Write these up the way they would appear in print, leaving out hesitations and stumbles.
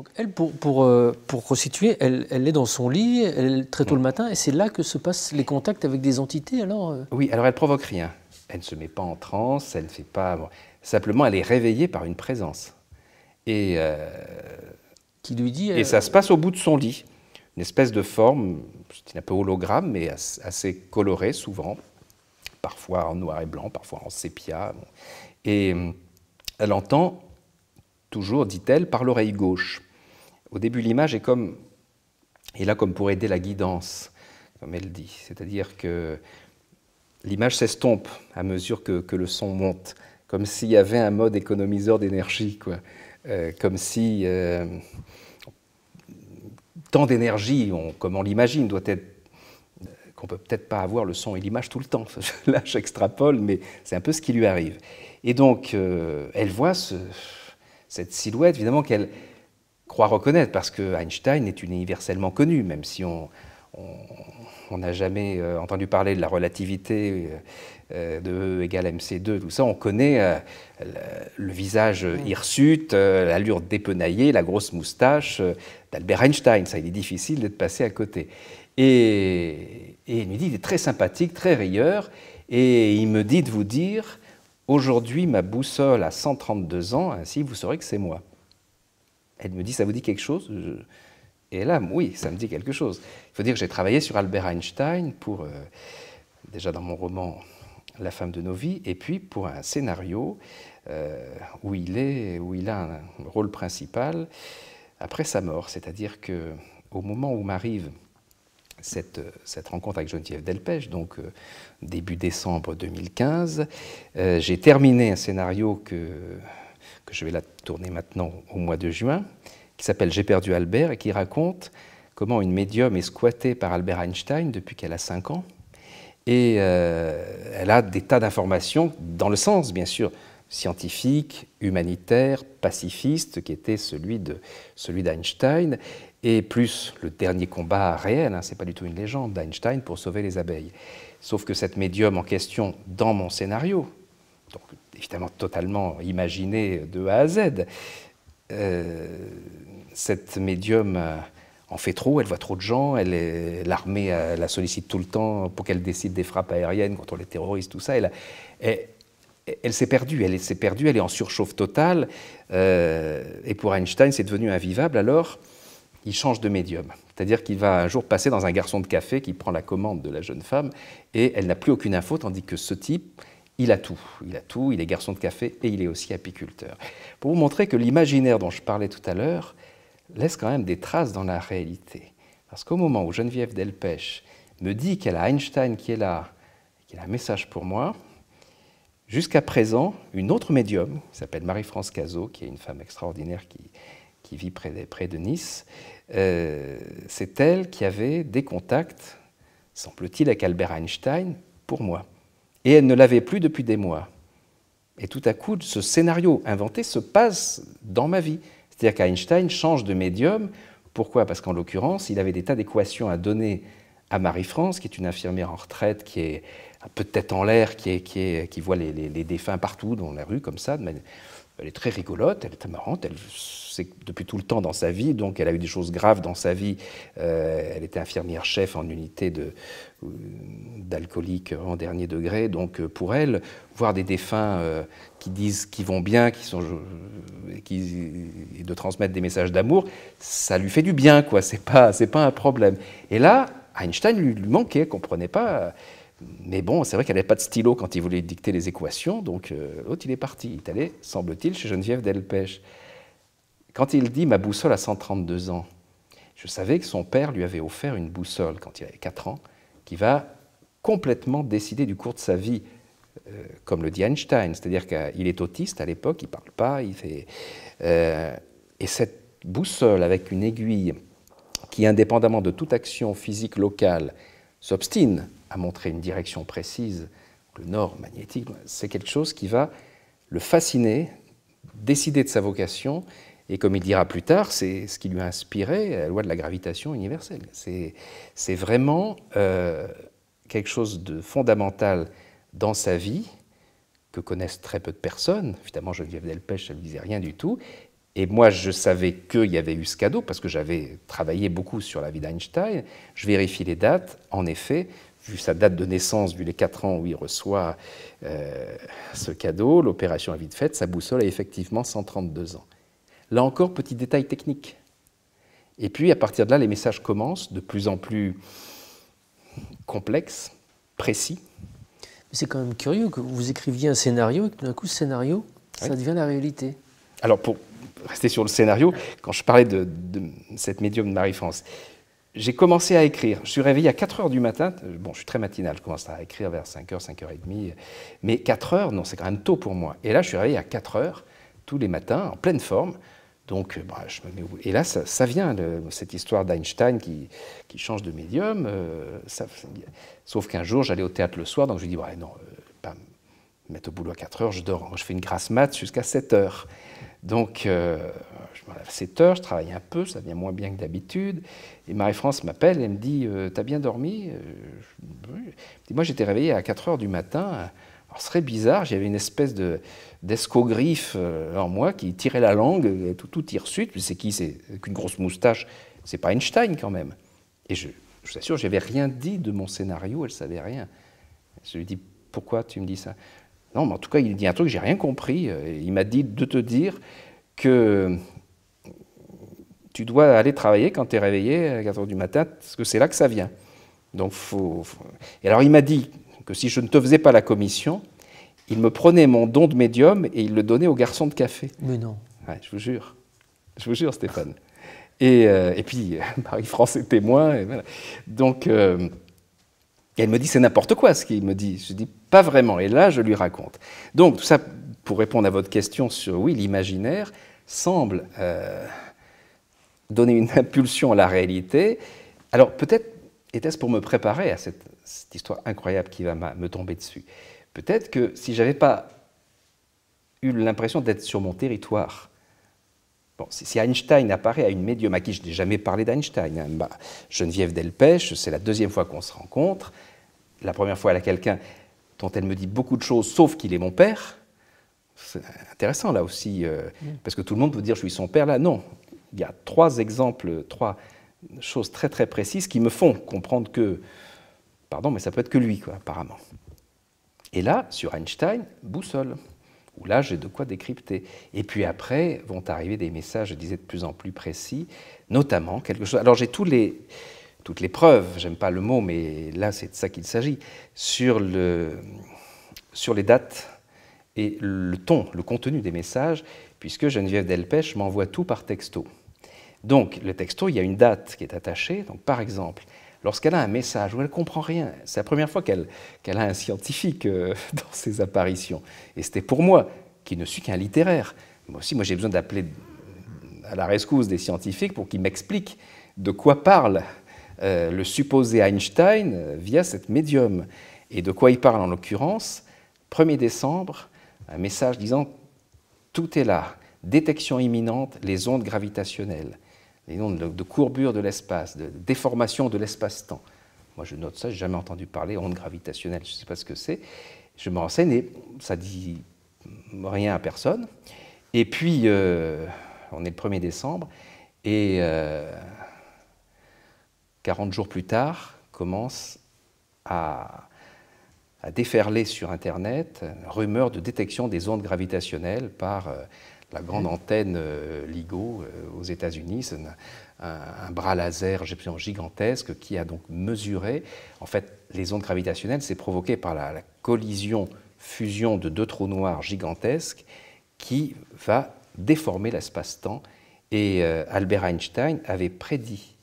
Donc elle, pour resituer, elle est dans son lit, elle très tôt le matin, et c'est là que se passent les contacts avec des entités, alors Oui, alors elle provoque rien. Elle ne se met pas en transe, elle ne fait pas... Bon, simplement, elle est réveillée par une présence. Et, qui lui dit... et ça se passe au bout de son lit. Une espèce de forme, c'est un peu hologramme, mais assez colorée souvent. Parfois en noir et blanc, parfois en sépia. Bon. Et elle entend toujours, dit-elle, par l'oreille gauche. Au début, l'image est là comme pour aider la guidance, comme elle dit. C'est-à-dire que l'image s'estompe à mesure que le son monte, comme s'il y avait un mode économiseur d'énergie, quoi. Comme si tant d'énergie, comme on l'imagine, doit être qu'on peut peut-être pas avoir le son et l'image tout le temps. Là, j'extrapole, mais c'est un peu ce qui lui arrive. Et donc, elle voit cette silhouette, évidemment, qu'elle croit reconnaître, parce que Einstein est universellement connu, même si on n'a jamais entendu parler de la relativité de E égale mc2, tout ça. On connaît le visage hirsute, l'allure dépenaillée, la grosse moustache d'Albert Einstein. Ça, il est difficile d'être passé à côté. Et il me dit, il est très sympathique, très rieur, et il me dit de vous dire, aujourd'hui ma boussole a 132 ans, ainsi vous saurez que c'est moi. Elle me dit, ça vous dit quelque chose? Et là, oui, ça me dit quelque chose. Il faut dire que j'ai travaillé sur Albert Einstein pour, déjà dans mon roman La femme de nos vies, et puis pour un scénario où il a un rôle principal après sa mort. C'est-à-dire qu'au moment où m'arrive cette rencontre avec Geneviève Delpech, donc début décembre 2015, j'ai terminé un scénario que je vais la tourner maintenant au mois de juin, qui s'appelle J'ai perdu Albert, et qui raconte comment une médium est squattée par Albert Einstein depuis qu'elle a 5 ans. Et elle a des tas d'informations, dans le sens, bien sûr, scientifique, humanitaire, pacifiste, qui était celui d'Einstein, et plus le dernier combat réel, hein, ce n'est pas du tout une légende, d'Einstein pour sauver les abeilles. Sauf que cette médium en question, dans mon scénario, donc évidemment totalement imaginé de A à Z, cette médium en fait trop, elle voit trop de gens, l'armée la sollicite tout le temps pour qu'elle décide des frappes aériennes contre les terroristes, tout ça. Elle s'est perdue, elle est en surchauffe totale, et pour Einstein, c'est devenu invivable, alors il change de médium. C'est-à-dire qu'il va un jour passer dans un garçon de café qui prend la commande de la jeune femme, et elle n'a plus aucune info, tandis que ce type, il a tout, il est garçon de café et il est aussi apiculteur. Pour vous montrer que l'imaginaire dont je parlais tout à l'heure laisse quand même des traces dans la réalité. Parce qu'au moment où Geneviève Delpech me dit qu'elle a Einstein qui est là, qu'il a un message pour moi, jusqu'à présent, une autre médium, qui s'appelle Marie-France Cazot, qui est une femme extraordinaire qui vit près de Nice, c'est elle qui avait des contacts, semble-t-il, avec Albert Einstein pour moi. Et elle ne l'avait plus depuis des mois. Et tout à coup, ce scénario inventé se passe dans ma vie. C'est-à-dire qu'Einstein change de médium. Pourquoi? Parce qu'en l'occurrence, il avait des tas d'équations à donner à Marie-France, qui est une infirmière en retraite, qui est un peu de tête en l'air, qui voit les défunts partout dans la rue, comme ça. Elle est très rigolote, elle est très marrante, elle sait depuis tout le temps dans sa vie, donc elle a eu des choses graves dans sa vie. Elle était infirmière-chef en unité d'alcooliques en dernier degré, donc pour elle, voir des défunts qui disent qu'ils vont bien, et de transmettre des messages d'amour, ça lui fait du bien, quoi. C'est pas un problème. Et là, Einstein lui manquait, comprenait pas. Mais bon, c'est vrai qu'elle n'avait pas de stylo quand il voulait dicter les équations, donc l'autre, il est parti. Il est allé, semble-t-il, chez Geneviève Delpech. Quand il dit « ma boussole a 132 ans », je savais que son père lui avait offert une boussole quand il avait 4 ans, qui va complètement décider du cours de sa vie, comme le dit Einstein. C'est-à-dire qu'il est autiste à l'époque, il ne parle pas, et cette boussole avec une aiguille qui, indépendamment de toute action physique locale, s'obstine à montrer une direction précise, le nord magnétique, c'est quelque chose qui va le fasciner, décider de sa vocation, et comme il dira plus tard, c'est ce qui lui a inspiré la loi de la gravitation universelle. C'est vraiment quelque chose de fondamental dans sa vie, que connaissent très peu de personnes. Évidemment, Geneviève Delpech, elle ne disait rien du tout, Et moi, je savais qu'il y avait eu ce cadeau, parce que j'avais travaillé beaucoup sur la vie d'Einstein. Je vérifie les dates. En effet, vu sa date de naissance, vu les 4 ans où il reçoit ce cadeau, l'opération est vite faite, sa boussole a effectivement 132 ans. Là encore, petit détail technique. Et puis, à partir de là, les messages commencent de plus en plus complexes, précis. C'est quand même curieux que vous écriviez un scénario et que d'un coup, ce scénario, ça devient la réalité. Alors, pour rester sur le scénario, quand je parlais de cette médium de Marie-France, j'ai commencé à écrire. Je suis réveillé à 4 heures du matin. Bon, je suis très matinal, je commence à écrire vers 5 heures, 5h30. Mais 4 heures, non, c'est quand même tôt pour moi. Et là, je suis réveillé à 4 heures, tous les matins, en pleine forme. Donc, je me mets au bout. Et là, ça vient, cette histoire d'Einstein qui change de médium. Sauf qu'un jour, j'allais au théâtre le soir, donc je lui dis, ouais, non, pas me mettre au boulot à 4 heures, je dors. Je fais une grasse mat jusqu'à 7 heures. Donc, je me lève à 7 heures, je travaille un peu, ça vient moins bien que d'habitude. Et Marie-France m'appelle, elle me dit, t'as bien dormi? Oui. Moi, j'étais réveillé à 4 heures du matin. Alors, ce serait bizarre, j'avais une espèce d'escogriffe en moi qui tirait la langue, et tout tire suite. C'est qui? C'est qu'une grosse moustache. C'est pas Einstein quand même. Et je vous assure, je n'avais rien dit de mon scénario, elle ne savait rien. Je lui dis, pourquoi tu me dis ça? Non, mais en tout cas, il dit un truc, j'ai rien compris. Il m'a dit de te dire que tu dois aller travailler quand tu es réveillé à 4 heures du matin, parce que c'est là que ça vient. Donc, Et alors, il m'a dit que si je ne te faisais pas la commission, il me prenait mon don de médium et il le donnait au garçon de café. Mais non. Ouais, je vous jure, Stéphane. Et puis, Marie-France est témoin. Et voilà. Donc, elle me dit, c'est n'importe quoi ce qu'il me dit. Je dis, pas vraiment. Et là, je lui raconte. Donc, tout ça, pour répondre à votre question sur, oui, l'imaginaire semble donner une impulsion à la réalité. Alors, peut-être était-ce pour me préparer à cette histoire incroyable qui va me tomber dessus. Peut-être que si je n'avais pas eu l'impression d'être sur mon territoire, bon, si Einstein apparaît à une médium à qui je n'ai jamais parlé d'Einstein, hein, Geneviève Delpech, c'est la deuxième fois qu'on se rencontre. La première fois, elle a quelqu'un dont elle me dit beaucoup de choses, sauf qu'il est mon père. C'est intéressant là aussi, parce que tout le monde peut dire je suis son père. Là, non. Il y a 3 exemples, 3 choses très très précises qui me font comprendre que, pardon, mais ça peut être que lui, quoi, apparemment. Et là, sur Einstein, boussole, où là, j'ai de quoi décrypter. Et puis après, vont arriver des messages, je disais, de plus en plus précis, notamment quelque chose... Alors j'ai toutes les preuves, j'aime pas le mot, mais là, c'est de ça qu'il s'agit, sur les dates et le ton, le contenu des messages, puisque Geneviève Delpech m'envoie tout par texto. Donc, le texto, il y a une date qui est attachée. Donc, par exemple, lorsqu'elle a un message où elle ne comprend rien, c'est la première fois qu'elle a un scientifique dans ses apparitions. Et c'était pour moi, qui ne suis qu'un littéraire. Moi aussi, j'ai besoin d'appeler à la rescousse des scientifiques pour qu'ils m'expliquent de quoi parle le supposé Einstein via cette médium. Et de quoi il parle en l'occurrence, 1er décembre, un message disant « Tout est là, détection imminente, les ondes gravitationnelles ». Les ondes de courbure de l'espace, de déformation de l'espace-temps. Moi, je note ça, je n'ai jamais entendu parler, ondes gravitationnelles, je ne sais pas ce que c'est. Je me renseigne et ça ne dit rien à personne. Et puis, on est le 1er décembre, et 40 jours plus tard, commence à déferler sur Internet une rumeur de détection des ondes gravitationnelles par... la grande antenne LIGO aux États-Unis, c'est un bras laser gigantesque qui a donc mesuré. En fait, les ondes gravitationnelles, c'est provoqué par la collision-fusion de 2 trous noirs gigantesques qui va déformer l'espace-temps. Et Albert Einstein avait prédit,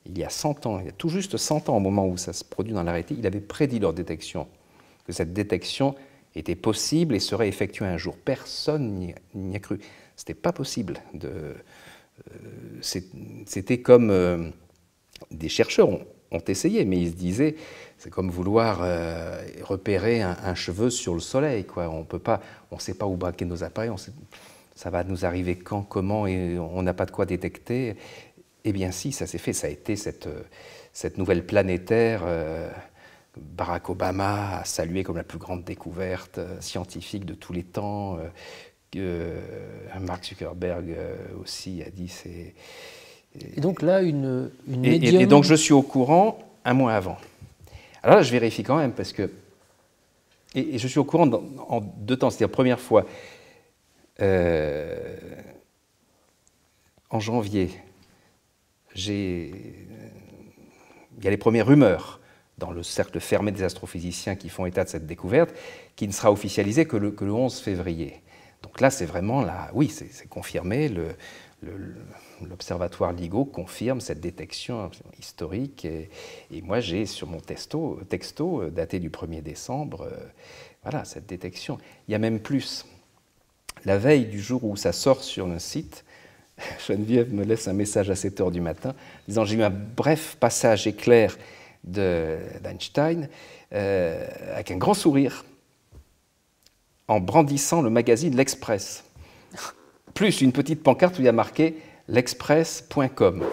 il y a 100 ans, il y a tout juste 100 ans au moment où ça se produit dans la réalité, il avait prédit leur détection, que cette détection était possible et serait effectué un jour. Personne n'y a cru. Ce n'était pas possible. C'était comme des chercheurs ont essayé, mais ils se disaient, c'est comme vouloir repérer un cheveu sur le soleil, quoi. On ne sait pas où braquer nos appareils, ça va nous arriver quand, comment, et on n'a pas de quoi détecter. Eh bien si, ça s'est fait, ça a été cette nouvelle planétaire... Barack Obama a salué comme la plus grande découverte scientifique de tous les temps, Mark Zuckerberg aussi a dit c'est... Et donc là, une médium... Et donc je suis au courant un mois avant. Alors là, je vérifie quand même, parce que... Et je suis au courant en 2 temps. C'est-à-dire, première fois, en janvier, il y a les premières rumeurs dans le cercle fermé des astrophysiciens qui font état de cette découverte, qui ne sera officialisée que le 11 février. Donc là, c'est vraiment là, oui, c'est confirmé, l'observatoire LIGO confirme cette détection historique, et moi j'ai sur mon texto daté du 1er décembre, voilà, cette détection. Il y a même plus. La veille du jour où ça sort sur le site, Geneviève me laisse un message à 7 h du matin, disant j'ai eu un bref passage éclair d'Einstein, avec un grand sourire, en brandissant le magazine L'Express, plus une petite pancarte où il y a marqué l'express.com.